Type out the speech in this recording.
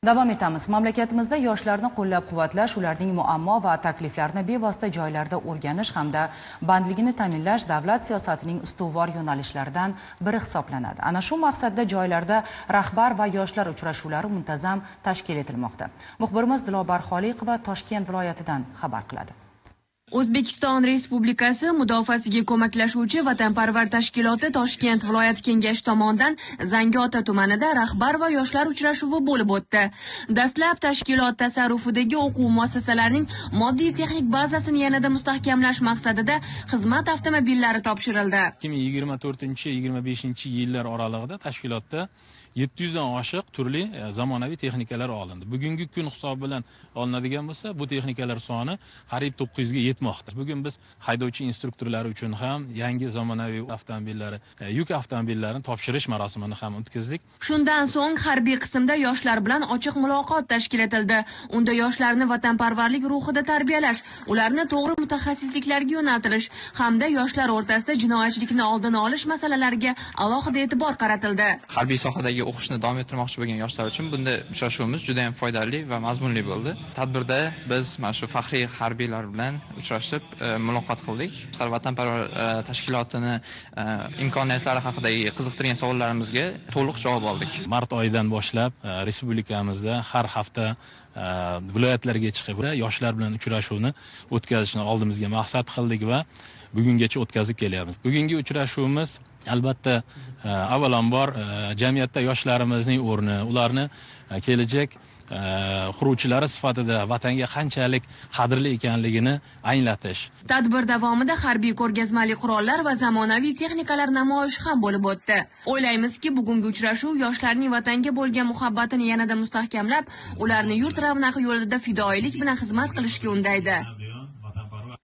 Davom etamiz. Mamlakatimizda yoshlarni qo'llab-quvvatlash, ularning muammo va takliflarini bevosita joylarda o'rganish hamda bandligini ta'minlash davlat siyosatining ustuvor yo'nalishlaridan biri hisoblanadi. Ana shu maqsadda joylarda rahbar va yoshlar uchrashuvlari muntazam tashkil etilmoqda. Muxbirimiz Dilobar Xoliqova Toshkent viloyatidan xabar qiladi. O'zbekiston Respublikasi mudofaasiga ko'maklashuvchi vatanparvar tashkiloti Toshkent viloyat kengashi tomonidan Zangiota tumanida rahbar va yoshlar uchrashuvi bo'lib o'tdi. Dastlab tashkilot tasarrufidagi o'quv muassasalarining moddiy texnik bazasini yanada mustahkamlash maqsadida xizmat avtomobillari topshirildi. 2024-25 yillar oralig'ida tashkilotda 700 dan oshiq turli zamonaviy texnikalar olindi. Bugungi kun hisobi bilan olinadigan bo'lsa, bu texnikalar soni qariyb 900 ga yetmoqda. Bugun biz haydovchi instruktorlari uchun ham yangi zamonaviy avtomobillari, yuk avtomobillarini topshirish marosimini ham o'tkazdik. Shundan so'ng harbiy qismda yoshlar bilan ochiq muloqot tashkil etildi. Unda yoshlarni vatanparvarlik ruhida tarbiyalash, ularni to'g'ri mutaxassisliklarga yo'naltirish hamda yoshlar o'rtasida jinoyatchilikni oldini olish masalalariga alohida e'tibor qaratildi. Harbiy sohadagi o'qishni davom ettirmoqchi bo'lgan yoshlar uchun bunda uchrashuvimiz juda ham foydali va mazmunli bo'ldi. Tadbirda biz mana shu faxriy harbiylar bilan uchrashib muloqot qildik. Vatanparvar tashkilotini imkoniyatlari haqidagi qiziqtirgan savollarimizga to'liq javob oldik. Mart oyidan boshlab respublikamizda har hafta viloyatlarga chiqib yoshlar bilan uchrashuvni o'tkazishni oldimizga maqsad qildik va bugungacha o'tkazib kelyapmiz. Bugungi uchrashuvimiz albatta avvalambor jamiyatda yoshlarimizning o'rni, ularni kelajak quruvchilari sifatida vatanga qanchalik qadrli ekanligini anglatish. Tadbir davomida harbiy ko'rgazmali qurollar va zamonaviy texnikalar namoyishi ham bo'lib o'tdi. O'ylaymizki, bugungi uchrashuv yoshlarning vatanga bo'lgan muhabbatini yanada mustahkamlab, ularni yurt ravnaqi yo'lida fidoyilik bilan xizmat qilishga undaydi.